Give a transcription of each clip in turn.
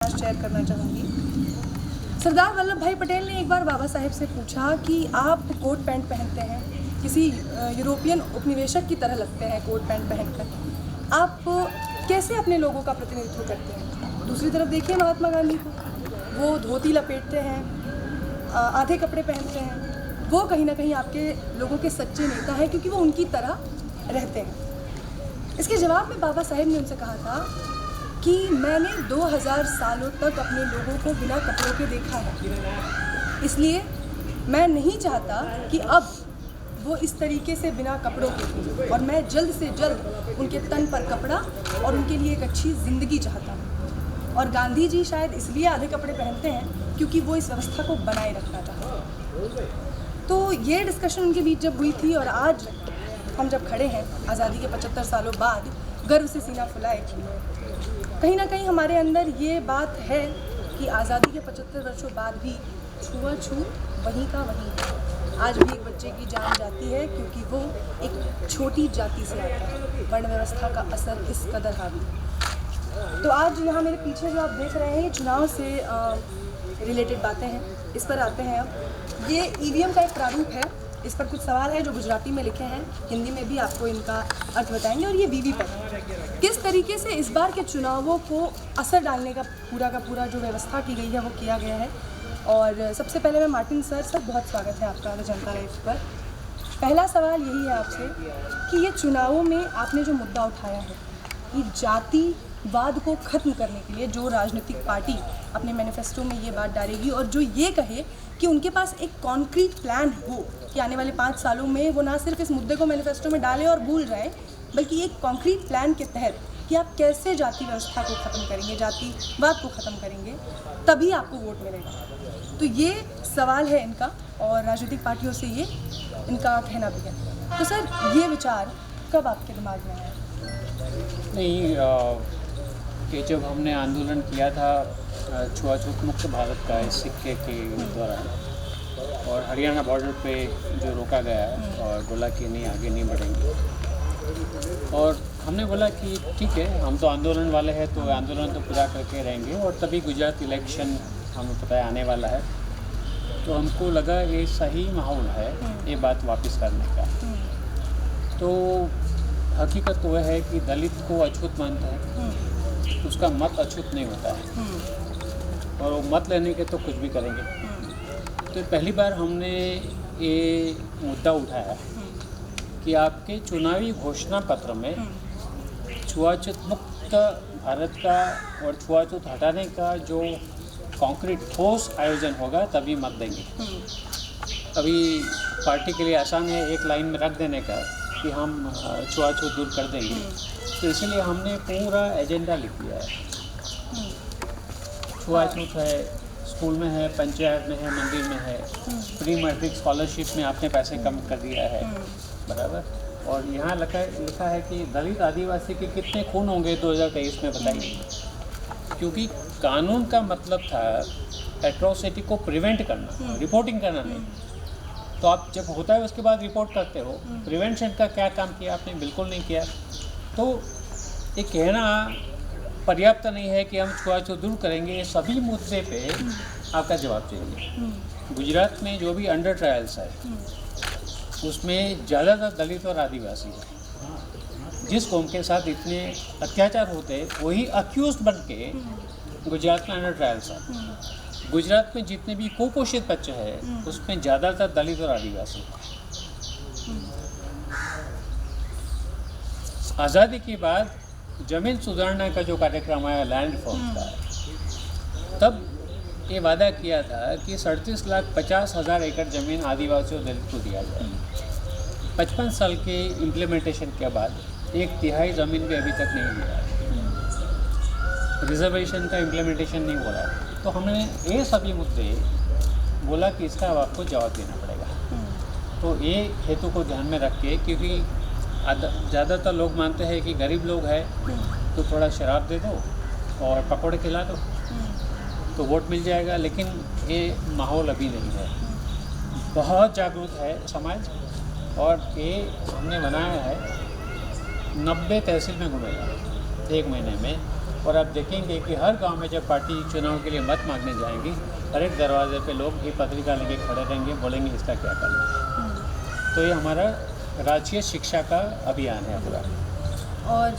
विचार शेयर करना चाहूँगी। सरदार वल्लभ भाई पटेल ने एक बार बाबा साहेब से पूछा कि आप कोट पैंट पहनते हैं, किसी यूरोपियन उपनिवेशक की तरह लगते हैं कोट पैंट पहनकर, आप कैसे अपने लोगों का प्रतिनिधित्व करते हैं? दूसरी तरफ देखिए महात्मा गांधी को, वो धोती लपेटते हैं, आधे कपड़े पहनते हैं, वो कहीं ना कहीं आपके लोगों के सच्चे नेता हैं क्योंकि वो उनकी तरह रहते हैं। इसके जवाब में बाबा साहेब ने उनसे कहा था कि मैंने 2000 सालों तक अपने लोगों को बिना कपड़ों के देखा है, इसलिए मैं नहीं चाहता कि अब वो इस तरीके से बिना कपड़ों के हों, और मैं जल्द से जल्द उनके तन पर कपड़ा और उनके लिए एक अच्छी ज़िंदगी चाहता हूँ। और गांधी जी शायद इसलिए आधे कपड़े पहनते हैं क्योंकि वो इस व्यवस्था को बनाए रखना चाहते हैं। तो ये डिस्कशन उनके बीच जब हुई थी और आज हम जब खड़े हैं आज़ादी के 75 सालों बाद गर्व से सीना फुलाए, कहीं ना कहीं हमारे अंदर ये बात है कि आज़ादी के 75 वर्षों बाद भी छुआछूत वहीं का वहीं है। आज भी एक बच्चे की जान जाती है क्योंकि वो एक छोटी जाति से आता है। वर्ण व्यवस्था का असर इस कदर हावी है। तो आज यहाँ मेरे पीछे जो आप देख रहे हैं ये चुनाव से रिलेटेड बातें हैं, इस पर आते हैं। अब ये ईवीएम का एक प्रारूप है, इस पर कुछ सवाल है जो गुजराती में लिखे हैं, हिंदी में भी आपको इनका अर्थ बताएंगे। और ये वीवीपैट किस तरीके से इस बार के चुनावों को असर डालने का पूरा जो व्यवस्था की गई है वो किया गया है। और सबसे पहले मैं मार्टिन सर बहुत स्वागत है आपका जनता लाइव पर। पहला सवाल यही है आपसे कि ये चुनावों में आपने जो मुद्दा उठाया है कि जातिवाद को ख़त्म करने के लिए जो राजनीतिक पार्टी अपने मैनिफेस्टो में ये बात डालेगी और जो ये कहे कि उनके पास एक कॉन्क्रीट प्लान हो कि आने वाले 5 सालों में वो ना सिर्फ इस मुद्दे को मैनिफेस्टो में डालें और भूल जाएं, बल्कि एक कॉन्क्रीट प्लान के तहत कि आप कैसे जाति व्यवस्था को ख़त्म करेंगे, जातिवाद को ख़त्म करेंगे, तभी आपको वोट मिलेगा। तो ये सवाल है इनका और राजनीतिक पार्टियों से ये इनका कहना भी है। तो सर ये विचार कब आपके दिमाग में आया? नहीं, कि जब हमने आंदोलन किया था छुआछूत मुक्त भारत का इस सिक्के के द्वारा, और हरियाणा बॉर्डर पे जो रोका गया है और बोला कि नहीं आगे नहीं बढ़ेंगे, और हमने बोला कि ठीक है हम तो आंदोलन वाले हैं तो आंदोलन तो पूरा करके रहेंगे, और तभी गुजरात इलेक्शन हमें पता है आने वाला है, तो हमको लगा ये सही माहौल है ये बात वापस करने का। तो हकीकत तो वह है कि दलित को अछूत मानता है, उसका मत अछूत नहीं होता है, और वो मत लेने के तो कुछ भी करेंगे। तो पहली बार हमने ये मुद्दा उठाया कि आपके चुनावी घोषणा पत्र में छुआछूत मुक्त भारत का और छुआछूत हटाने का जो कॉन्क्रीट ठोस आयोजन होगा तभी मत देंगे। अभी पार्टी के लिए आसान है एक लाइन में रख देने का कि हम छुआछूत दूर कर देंगे, तो इसलिए हमने पूरा एजेंडा लिख दिया है। छुआछूत है, स्कूल में है, पंचायत में है, मंदिर में है, प्री मैट्रिक स्कॉलरशिप में आपने पैसे कम कर दिया है, बराबर। और यहाँ लिखा है कि दलित आदिवासी के कितने खून होंगे 2023 में बताइए, क्योंकि कानून का मतलब था एट्रोसिटी को प्रिवेंट करना, रिपोर्टिंग करना नहीं। तो आप जब होता है उसके बाद रिपोर्ट करते हो, प्रिवेंशन का क्या काम किया आपने? बिल्कुल नहीं किया। तो ये कहना पर्याप्त नहीं है कि हम छुआछूत दूर करेंगे, ये सभी मुद्दे पे आपका जवाब चाहिए। गुजरात में जो भी अंडर ट्रायल्स है उसमें ज़्यादातर दलित और आदिवासी है। जिस कौम के साथ इतने अत्याचार होते हैं वही अक्यूज बन के गुजरात में अंडर ट्रायल्स है। गुजरात में जितने भी कुपोषित बच्चे हैं उसमें ज़्यादातर दलित और आदिवासी। आज़ादी के बाद ज़मीन सुधारने का जो कार्यक्रम आया लैंड रिफॉर्म का, तब ये वादा किया था कि 37,50,000 एकड़ ज़मीन आदिवासी और दलित को दिया जाए। 55 साल के इम्प्लीमेंटेशन के बाद 1/3 ज़मीन भी अभी तक नहीं दिया। रिजर्वेशन का इम्प्लीमेंटेशन नहीं हो रहा है। तो हमने ये सभी मुद्दे बोला कि इसका आपको जवाब देना पड़ेगा। तो ये हेतु को ध्यान में रख के, क्योंकि ज़्यादातर लोग मानते हैं कि गरीब लोग हैं तो थोड़ा शराब दे दो और पकौड़े खिला दो तो वोट मिल जाएगा, लेकिन ये माहौल अभी नहीं है। बहुत जागरूक है समाज, और ये हमने बनाया है 90 तहसील में घूमेगा 1 महीने में, और आप देखेंगे कि हर गांव में जब पार्टी चुनाव के लिए मत मांगने जाएंगी, हर एक दरवाजे पे लोग ये पत्रिका लेके खड़े रहेंगे, बोलेंगे इसका क्या करना। तो ये हमारा राजकीय शिक्षा का अभियान है पूरा। और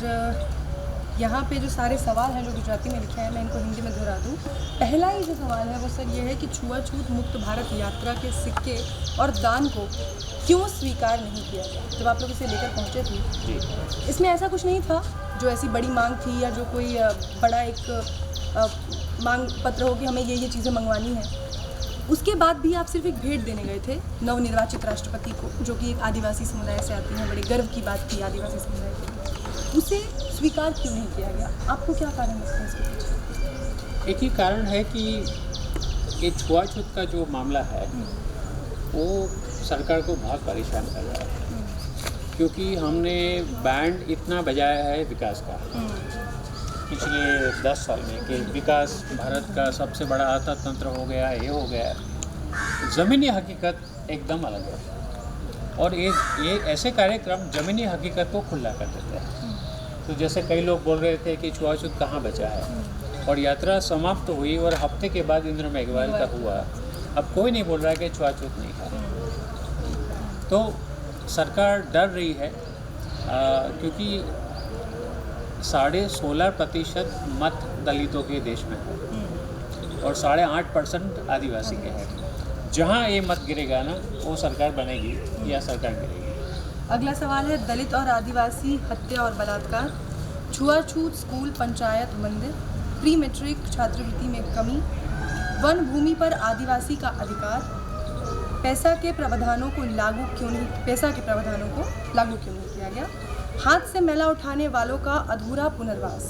यहाँ पे जो सारे सवाल हैं जो गुजराती में लिखे हैं, मैं इनको हिंदी में दोहरा दूँ। पहला ही जो सवाल है वो सर ये है कि छुआछूत मुक्त भारत यात्रा के सिक्के और दान को क्यों स्वीकार नहीं किया गया जब आप लोग इसे लेकर पहुँचे थे? जी, इसमें ऐसा कुछ नहीं था जो ऐसी बड़ी मांग थी या जो कोई बड़ा एक मांग पत्र हो कि हमें ये चीज़ें मंगवानी है। उसके बाद भी आप सिर्फ एक भेंट देने गए थे नवनिर्वाचित राष्ट्रपति को, जो कि एक आदिवासी समुदाय से आती हैं। बड़े गर्व की बात थी आदिवासी समुदाय के लिए। उसे स्वीकार क्यों नहीं किया गया? आपको क्या कारण लगता है इसके पीछे? एक ही कारण है कि ये छुआछूत का जो मामला है वो सरकार को बहुत परेशान कर रहा है, क्योंकि हमने बैंड इतना बजाया है विकास का पिछले 10 साल में कि विकास भारत का सबसे बड़ा अर्थतंत्र हो गया, ये हो गया। ज़मीनी हकीकत एकदम अलग है और ये ऐसे कार्यक्रम ज़मीनी हकीकत को खुला कर देते हैं। तो जैसे कई लोग बोल रहे थे कि छुआछूत कहाँ बचा है, और यात्रा समाप्त हुई और हफ्ते के बाद इंद्र मेघवाल का हुआ। अब कोई नहीं बोल रहा है कि छुआछूत नहीं है। तो सरकार डर रही है क्योंकि 16.5% मत दलितों के देश में है और 8.5% आदिवासी के हैं। जहाँ ये मत गिरेगा ना, वो सरकार बनेगी या सरकार गिरेगी। अगला सवाल है दलित और आदिवासी हत्या और बलात्कार, छुआछूत स्कूल पंचायत मंदिर, प्री मैट्रिक छात्रवृत्ति में कमी, वन भूमि पर आदिवासी का अधिकार, पैसा के प्रावधानों को लागू क्यों नहीं किया गया, हाथ से मैला उठाने वालों का अधूरा पुनर्वास,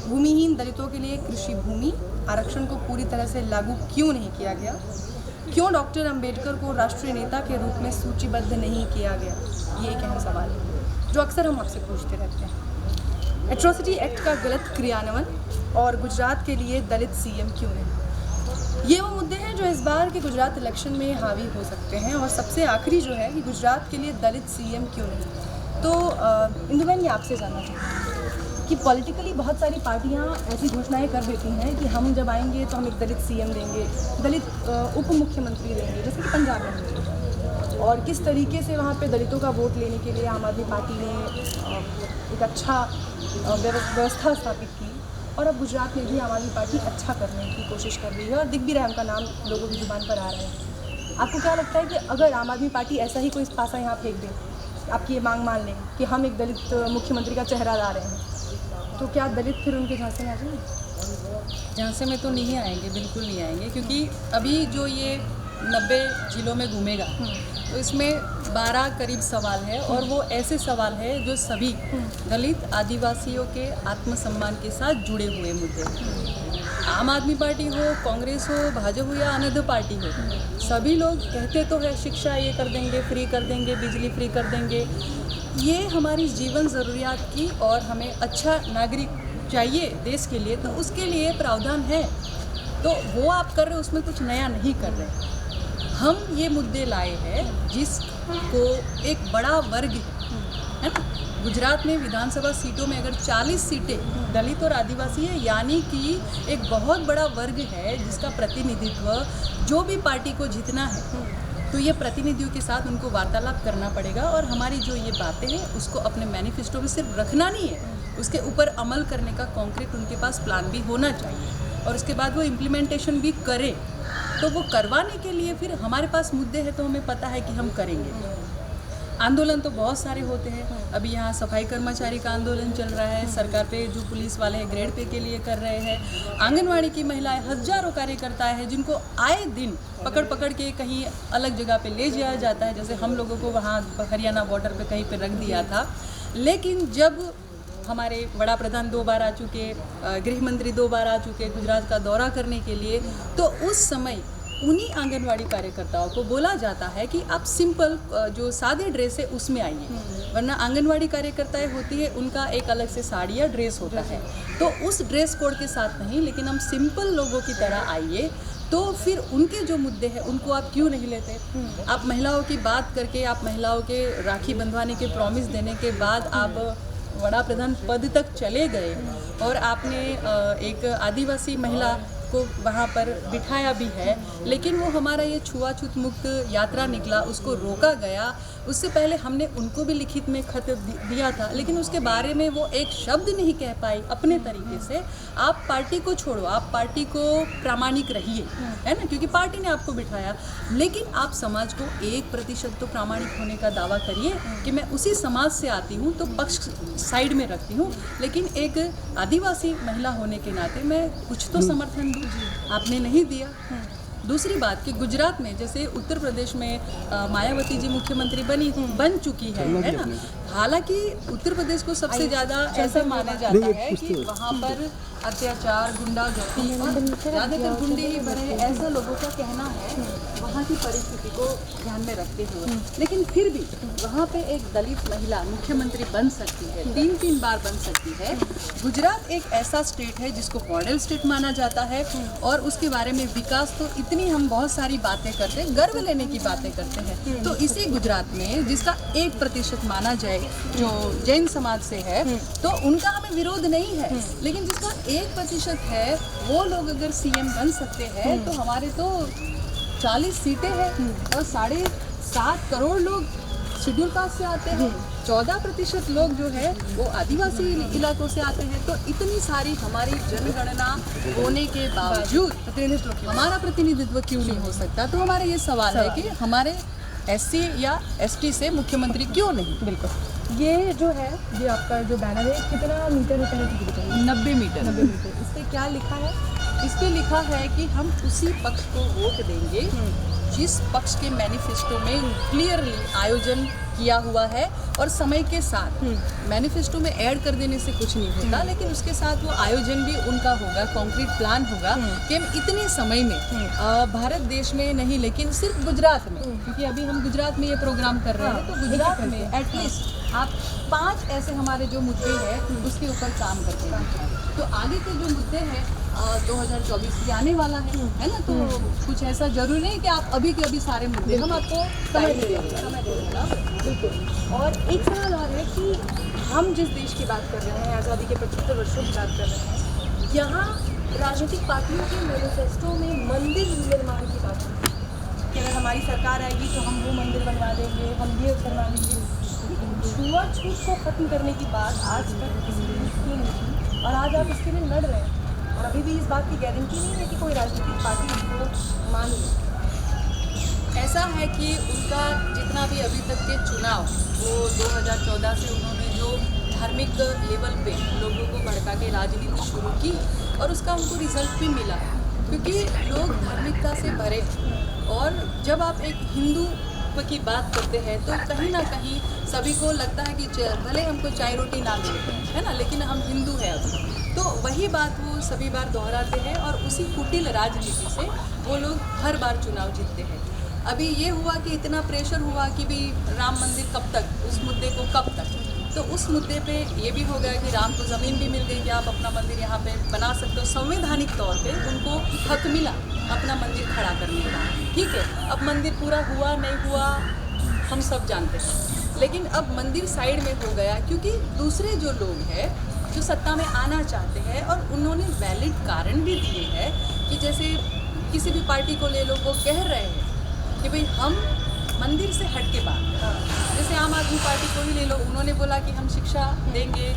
भूमिहीन दलितों के लिए कृषि भूमि आरक्षण को पूरी तरह से लागू क्यों नहीं किया गया, क्यों डॉक्टर अंबेडकर को राष्ट्रीय नेता के रूप में सूचीबद्ध नहीं किया गया। ये एक अहम सवाल है जो अक्सर हम आपसे पूछते रहते हैं। एट्रोसिटी एक्ट का गलत क्रियान्वयन और गुजरात के लिए दलित सीएम क्यों नहीं। ये वो मुद्दे हैं जो इस बार के गुजरात इलेक्शन में हावी हो सकते हैं। और सबसे आखिरी जो है कि गुजरात के लिए दलित सीएम क्यों नहीं। तो इंदु बहन, ये आपसे जानना चाहूँगी कि पॉलिटिकली बहुत सारी पार्टियां ऐसी घोषणाएं कर देती हैं कि हम जब आएंगे तो हम एक दलित सीएम देंगे, दलित उप मुख्यमंत्री देंगे, जैसे कि पंजाब में हुआ। और किस तरीके से वहाँ पे दलितों का वोट लेने के लिए आम आदमी पार्टी ने एक अच्छा व्यवस्था स्थापित की। और अब गुजरात में भी आम आदमी पार्टी अच्छा करने की कोशिश कर रही है और दिख भी रहा है, उनका नाम लोगों की ज़ुबान पर आ रहा है। आपको क्या लगता है कि अगर आम आदमी पार्टी ऐसा ही कोई पासा यहाँ फेंक दे, आपकी ये मांग मान लें कि हम एक दलित मुख्यमंत्री का चेहरा ला रहे हैं, तो क्या दलित फिर उनके झांसे में आ जाएंगे? झांसे में तो नहीं आएंगे, बिल्कुल नहीं आएंगे, क्योंकि अभी जो ये 90 जिलों में घूमेगा तो इसमें 12 करीब सवाल है और वो ऐसे सवाल है जो सभी दलित आदिवासियों के आत्मसम्मान के साथ जुड़े हुए मुद्दे हैं। आम आदमी पार्टी हो, कांग्रेस हो, भाजपा हो या अनदर पार्टी हो, सभी लोग कहते तो है शिक्षा ये कर देंगे, फ्री कर देंगे, बिजली फ्री कर देंगे। ये हमारी जीवन ज़रूरियात की और हमें अच्छा नागरिक चाहिए देश के लिए, तो उसके लिए प्रावधान है। तो वो आप कर रहे हो, उसमें कुछ नया नहीं कर रहे। हम ये मुद्दे लाए हैं जिसको एक बड़ा वर्ग है ना, गुजरात में विधानसभा सीटों में अगर 40 सीटें दलित और आदिवासी है, यानी कि एक बहुत बड़ा वर्ग है जिसका प्रतिनिधित्व जो भी पार्टी को जीतना है, तो ये प्रतिनिधियों के साथ उनको वार्तालाप करना पड़ेगा। और हमारी जो ये बातें हैं उसको अपने मैनिफेस्टो में सिर्फ रखना नहीं है, उसके ऊपर अमल करने का कॉन्क्रीट उनके पास प्लान भी होना चाहिए और उसके बाद वो इम्प्लीमेंटेशन भी करें। तो वो करवाने के लिए फिर हमारे पास मुद्दे हैं, तो हमें पता है कि हम करेंगे। आंदोलन तो बहुत सारे होते हैं। अभी यहाँ सफाई कर्मचारी का आंदोलन चल रहा है, सरकार पे जो पुलिस वाले हैं ग्रेड पे के लिए कर रहे हैं। आंगनवाड़ी की महिलाएं, हजारों कार्यकर्ता है जिनको आए दिन पकड़ के कहीं अलग जगह पे ले जाया जाता है। जैसे हम लोगों को वहाँ हरियाणा बॉर्डर पे कहीं पे रख दिया था, लेकिन जब हमारे बड़ा प्रधान 2 बार आ चुके, गृह मंत्री 2 बार आ चुके गुजरात का दौरा करने के लिए, तो उस समय उन्हीं आंगनवाड़ी कार्यकर्ताओं को बोला जाता है कि आप सिंपल जो सादे ड्रेस है उसमें आइए, वरना आंगनवाड़ी कार्यकर्ताएं होती है उनका एक अलग से साड़ी या ड्रेस होता है, तो उस ड्रेस कोड के साथ नहीं, लेकिन हम सिंपल लोगों की तरह आइए। तो फिर उनके जो मुद्दे हैं उनको आप क्यों नहीं लेते? आप महिलाओं की बात करके, आप महिलाओं के राखी बंधवाने के प्रॉमिस देने के बाद आप वड़ा प्रधान पद तक चले गए और आपने एक आदिवासी महिला को वहाँ पर बिठाया भी है, लेकिन वो हमारा ये छुआछूत मुक्त यात्रा निकला, उसको रोका गया। उससे पहले हमने उनको भी लिखित में खत दिया था, लेकिन उसके बारे में वो एक शब्द नहीं कह पाई अपने तरीके से। आप पार्टी को छोड़ो, आप पार्टी को प्रामाणिक रहिए, है ना, क्योंकि पार्टी ने आपको बिठाया, लेकिन आप समाज को 1% तो प्रामाणिक होने का दावा करिए कि मैं उसी समाज से आती हूँ, तो पक्ष साइड में रखती हूँ, लेकिन एक आदिवासी महिला होने के नाते मैं कुछ तो समर्थन दूँ। आपने नहीं दिया। दूसरी बात कि गुजरात में जैसे उत्तर प्रदेश में मायावती जी मुख्यमंत्री बन चुकी है ना, हालांकि उत्तर प्रदेश को सबसे ज़्यादा ऐसा माना जाता है कि वहाँ पर अत्याचार, गुंडागर्दी और ज़्यादातर गुंडे ही बने, ऐसा लोगों का कहना है वहाँ की परिस्थिति को ध्यान में रखते हुए। लेकिन फिर भी वहाँ पे एक दलित महिला मुख्यमंत्री बन सकती है, 3 बार बन सकती है। गुजरात एक ऐसा स्टेट है जिसको मॉडल स्टेट माना जाता है और उसके बारे में विकास तो इतनी हम बहुत सारी बातें करते हैं, गर्व लेने की बातें करते हैं। तो इसी गुजरात में जिसका 1% माना जाए जो जैन समाज से है, तो उनका हमें विरोध नहीं है, लेकिन जिसका 1% है वो लोग अगर सीएम बन सकते हैं तो हमारे तो 40 सीटें हैं और 7.5 करोड़ लोग शेड्यूल कास्ट से आते हैं, 14% लोग जो है वो आदिवासी इलाकों से आते हैं। तो इतनी सारी हमारी जनगणना होने के बावजूद हमारा प्रतिनिधित्व क्यों नहीं हो सकता? तो हमारा ये सवाल है कि हमारे SC या ST से मुख्यमंत्री क्यों नहीं? बिल्कुल। ये जो है, ये आपका जो बैनर है, कितना मीटर होता है? 90 मीटर। इस पर क्या लिखा है? इस पे लिखा है कि हम उसी पक्ष को वोट देंगे जिस पक्ष के मैनिफेस्टो में क्लियरली आयोजन किया हुआ है, और समय के साथ मैनिफेस्टो में ऐड कर देने से कुछ नहीं होता, लेकिन उसके साथ वो आयोजन भी उनका होगा, कॉन्क्रीट प्लान होगा कि हम इतने समय में भारत देश में नहीं, लेकिन सिर्फ गुजरात में, क्योंकि अभी हम गुजरात में ये प्रोग्राम कर रहे हैं, तो गुजरात में एटलीस्ट आप 5 ऐसे हमारे जो मुद्दे हैं उसके ऊपर काम करते हैं। तो आगे के जो मुद्दे हैं 2024 की आने वाला है ना, तो कुछ ऐसा जरूरी नहीं कि आप अभी के अभी सारे मुद्दे हम आपको समय देंगे। बिल्कुल। और एक सवाल और है कि हम जिस देश की बात कर रहे हैं, आज़ादी के 75 वर्षों की बात कर रहे हैं, यहाँ राजनीतिक पार्टियों के मैनिफेस्टो में मंदिर निर्माण की बात है कि अगर हमारी सरकार आएगी तो हम वो मंदिर बनवा देंगे, हम ये करवा देंगे। छुआछूत को खत्म करने की बात आज तक किसी ने की नहीं की, और आज आप इसके लिए लड़ रहे हैं, और अभी भी इस बात की गारंटी नहीं है कि कोई राजनीतिक पार्टी इसको मान ले। ऐसा है कि उनका जितना भी अभी तक के चुनाव, वो 2014 से उन्होंने जो धार्मिक लेवल पे लोगों को भड़का के राजनीति शुरू की, और उसका उनको रिजल्ट भी मिला, क्योंकि लोग धार्मिकता से भरे। और जब आप एक हिंदू की बात करते हैं तो कहीं ना कहीं सभी को लगता है कि भले हमको चाय रोटी ना मिले, है ना, लेकिन हम हिंदू हैं अभी। तो वही बात वो सभी बार दोहराते हैं, और उसी कुटिल राजनीति से वो लोग हर बार चुनाव जीतते हैं। अभी ये हुआ कि इतना प्रेशर हुआ कि भी राम मंदिर कब तक, उस मुद्दे को कब तक, तो उस मुद्दे पे ये भी हो गया कि राम को ज़मीन भी मिल गई कि आप अपना मंदिर यहाँ पे बना सकते हो, संवैधानिक तौर पे उनको हक मिला अपना मंदिर खड़ा करने का, ठीक है। अब मंदिर पूरा हुआ नहीं हुआ हम सब जानते हैं, लेकिन अब मंदिर साइड में हो गया क्योंकि दूसरे जो लोग हैं जो सत्ता में आना चाहते हैं, और उन्होंने वैलिड कारण भी दिए हैं कि जैसे किसी भी पार्टी को ले लो, वो कह रहे हैं कि भाई हम मंदिर से हट के बात, जैसे आम आदमी पार्टी को ही ले लो, उन्होंने बोला कि हम शिक्षा देंगे,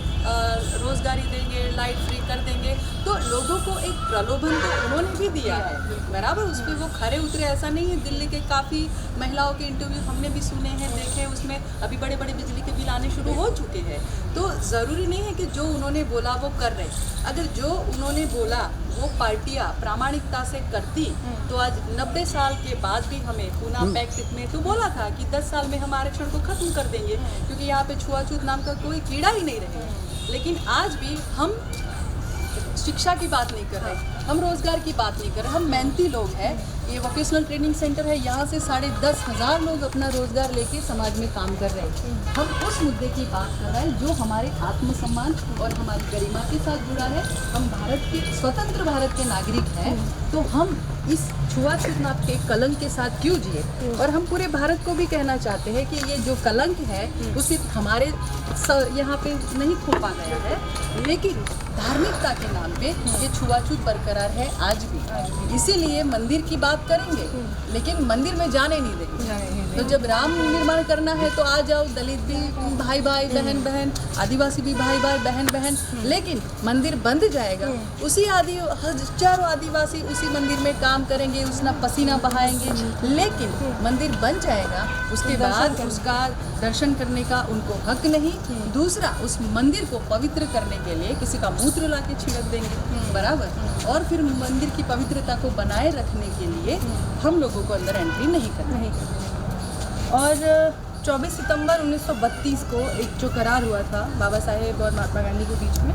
रोजगारी देंगे, लाइट फ्री कर देंगे, तो लोगों को एक प्रलोभन तो उन्होंने भी दिया है बराबर, उस पर वो खरे उतरे, ऐसा नहीं है। दिल्ली के काफ़ी महिलाओं के इंटरव्यू हमने भी सुने हैं, देखे, उसमें अभी बड़े बड़े बिजली के बिल आने शुरू हो चुके हैं। तो ज़रूरी नहीं है कि जो उन्होंने बोला वो कर रहे, अगर जो उन्होंने बोला वो पार्टियां प्रामाणिकता से करती तो आज 90 साल के बाद भी हमें पूना पैक्ट में तो बोला था कि 10 साल में हम आरक्षण को खत्म कर देंगे, क्योंकि यहाँ पे छुआछूत नाम का कोई कीड़ा ही नहीं रहेगा। लेकिन आज भी हम शिक्षा की बात नहीं कर रहे, हम रोजगार की बात नहीं कर रहे, हम मेहनती लोग हैं। ये वोकेशनल ट्रेनिंग सेंटर है, यहाँ से 10,500 लोग अपना रोजगार लेके समाज में काम कर रहे हैं। हम उस मुद्दे की बात कर रहे हैं जो हमारे आत्मसम्मान और हमारी गरिमा के साथ जुड़ा है। हम भारत के स्वतंत्र भारत के नागरिक हैं, तो हम इस छुआछूत नाम के कलंक के साथ क्यों जिए। और हम पूरे भारत को भी कहना चाहते हैं कि ये जो कलंक है वो सिर्फ हमारे यहाँ पे नहीं थोपा गया है, लेकिन धार्मिकता के नाम पे ये छुआछूत बरकरार है आज भी। इसीलिए मंदिर की बात करेंगे लेकिन मंदिर में जाने नहीं देंगे। तो जब राम निर्माण करना है तो आ जाओ, दलित भी भाई भाई बहन बहन, आदिवासी भी भाई भाई बहन बहन, लेकिन मंदिर बंद जाएगा, उसी हजारों आदिवासी उसी मंदिर में काम करेंगे, उसना पसीना बहाएंगे, लेकिन मंदिर बन जाएगा, उसके बाद उसका दर्शन करने का उनको हक नहीं। दूसरा, उस मंदिर को पवित्र करने के लिए किसी का मूत्र ला के छिड़क देंगे, बराबर। और फिर मंदिर की पवित्रता को बनाए रखने के लिए हम लोगों को अंदर एंट्री नहीं करना है। और 24 सितंबर 1932 को एक जो करार हुआ था बाबा साहेब और महात्मा गांधी के बीच में,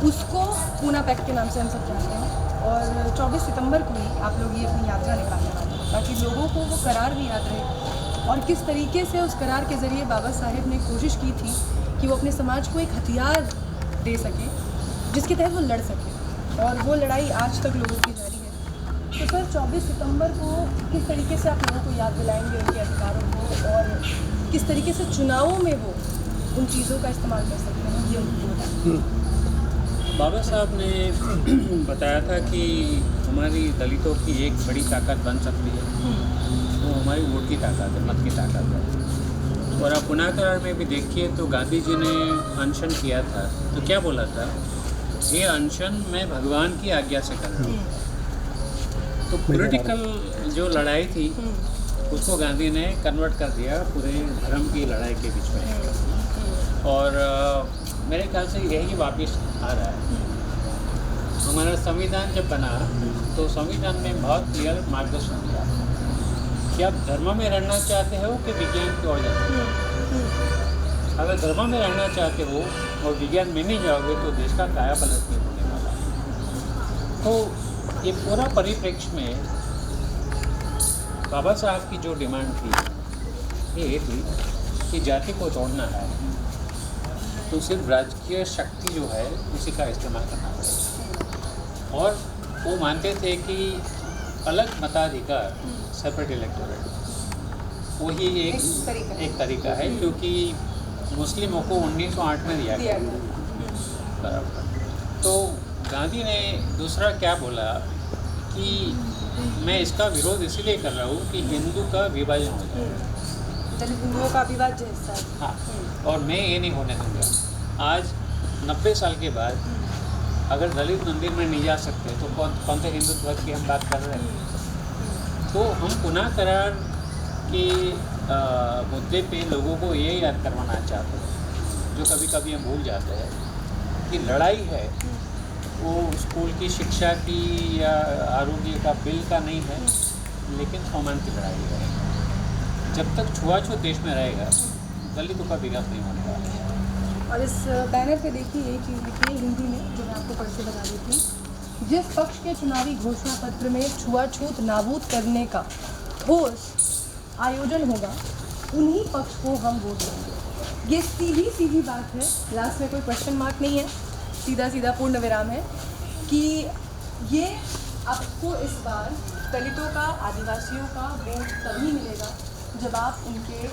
उसको पूना पैक्ट के नाम से हम सब जानते हैं। और 24 सितंबर को ही आप लोग ये अपनी यात्रा निकालने वाले हैं ताकि लोगों को वो करार भी याद रहे और किस तरीके से उस करार के ज़रिए बाबा साहेब ने कोशिश की थी कि वो अपने समाज को एक हथियार दे सके जिसके तहत वो लड़ सके, और वो लड़ाई आज तक लोगों की जारी है। तो सर 24 सितंबर को किस तरीके से आप लोगों को याद दिलाएंगे उनके अधिकारों को, और किस तरीके से चुनावों में वो उन चीज़ों का इस्तेमाल कर सकते हैं, ये उनको बताएं। बाबा साहब ने बताया था कि हमारी दलितों की एक बड़ी ताकत बन सकती है, वो हमारी वोट की ताकत है, मत की ताकत है। और आप पुना करार में भी देखिए तो गांधी जी ने अनशन किया था, तो क्या बोला था, ये अनशन मैं भगवान की आज्ञा से कर रहा हूँ। तो पॉलिटिकल जो लड़ाई थी उसको गांधी ने कन्वर्ट कर दिया पूरे धर्म की लड़ाई के बीच में, और मेरे ख्याल से यही वापस आ रहा है। हमारा संविधान जब बना तो संविधान में बहुत क्लियर मार्गदर्शन दिया कि आप धर्म में रहना चाहते हो कि विज्ञान की ओर जाते हो। अगर धर्म में रहना चाहते हो और विज्ञान में नहीं जाओगे तो देश का काया पलट नहीं होने वाला। तो ये पूरा परिप्रेक्ष्य में बाबा साहब की जो डिमांड थी ये थी कि जाति को तोड़ना है तो सिर्फ राजकीय शक्ति जो है उसी का इस्तेमाल करना है। और वो मानते थे कि अलग मताधिकार सेपरेट इलेक्टोरेट वही एक तरीका है, क्योंकि मुस्लिमों को 1908 में दिया गया बराबर। तो गांधी ने दूसरा क्या बोला कि मैं इसका विरोध इसीलिए कर रहा हूँ कि हिंदू का विभाजन हो जाए, दलित हिंदुओं का अविभाज्य हिस्सा है। हाँ, और मैं ये नहीं होने दूँगा। आज 90 साल के बाद अगर दलित मंदिर में नहीं जा सकते तो कौन से हिंदुत्व की हम बात कर रहे हैं। तो हम पुनः करार के मुद्दे पे लोगों को ये याद करवाना चाहते हैं जो कभी कभी हम भूल जाते हैं कि लड़ाई है वो स्कूल की शिक्षा की या आरोग्य का बिल का नहीं है, लेकिन सम्मान की लड़ाई है। जब तक छुआछूत देश में रहेगा दलितों का विकास नहीं होने वाला। और इस बैनर पे देखिए यही चीज़ लिखी है हिंदी में, जो मैं आपको पढ़ के बता देती हूँ। जिस पक्ष के चुनावी घोषणा पत्र में छुआछूत नाबूद करने का ठोस आयोजन होगा उन्हीं पक्ष को हम वोट देंगे। ये सीधी बात है, लास्ट में कोई क्वेश्चन मार्क नहीं है, सीधा पूर्ण विराम है कि ये आपको इस बार दलितों का, आदिवासियों का वोट तभी मिलेगा जब आप उनके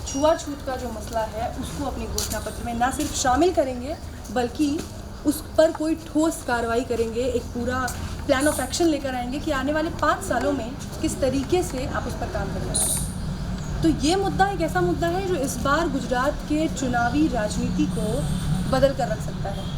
छुआछूत का जो मसला है उसको अपनी घोषणा पत्र में ना सिर्फ शामिल करेंगे बल्कि उस पर कोई ठोस कार्रवाई करेंगे, एक पूरा प्लान ऑफ एक्शन लेकर आएंगे कि आने वाले 5 सालों में किस तरीके से आप उस पर काम करने वाले हैं। तो ये मुद्दा एक ऐसा मुद्दा है जो इस बार गुजरात के चुनावी राजनीति को बदल कर रख सकता है।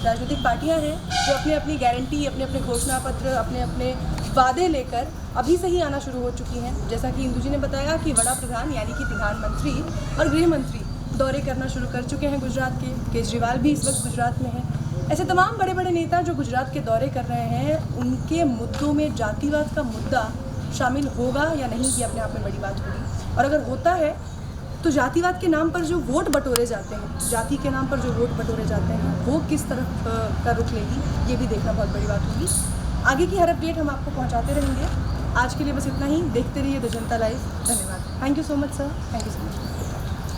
राजनीतिक पार्टियां हैं जो अपनी अपनी गारंटी, अपने अपने घोषणा पत्र, अपने अपने वादे लेकर अभी से ही आना शुरू हो चुकी हैं। जैसा कि इंदु जी ने बताया कि वड़ा प्रधान यानी कि प्रधानमंत्री और गृह मंत्री दौरे करना शुरू कर चुके हैं गुजरात के। केजरीवाल भी इस वक्त गुजरात में हैं। ऐसे तमाम बड़े बड़े नेता जो गुजरात के दौरे कर रहे हैं, उनके मुद्दों में जातिवाद का मुद्दा शामिल होगा या नहीं, ये अपने आप में बड़ी बात होगी। और अगर होता है तो जातिवाद के नाम पर जो वोट बटोरे जाते हैं, जाति के नाम पर जो वोट बटोरे जाते हैं, वो किस तरफ का रुख लेगी, ये भी देखना बहुत बड़ी बात होगी। आगे की हर अपडेट हम आपको पहुंचाते रहेंगे। आज के लिए बस इतना ही। देखते रहिए द जनता लाइव। धन्यवाद। Thank you so much sir. Thank you so much.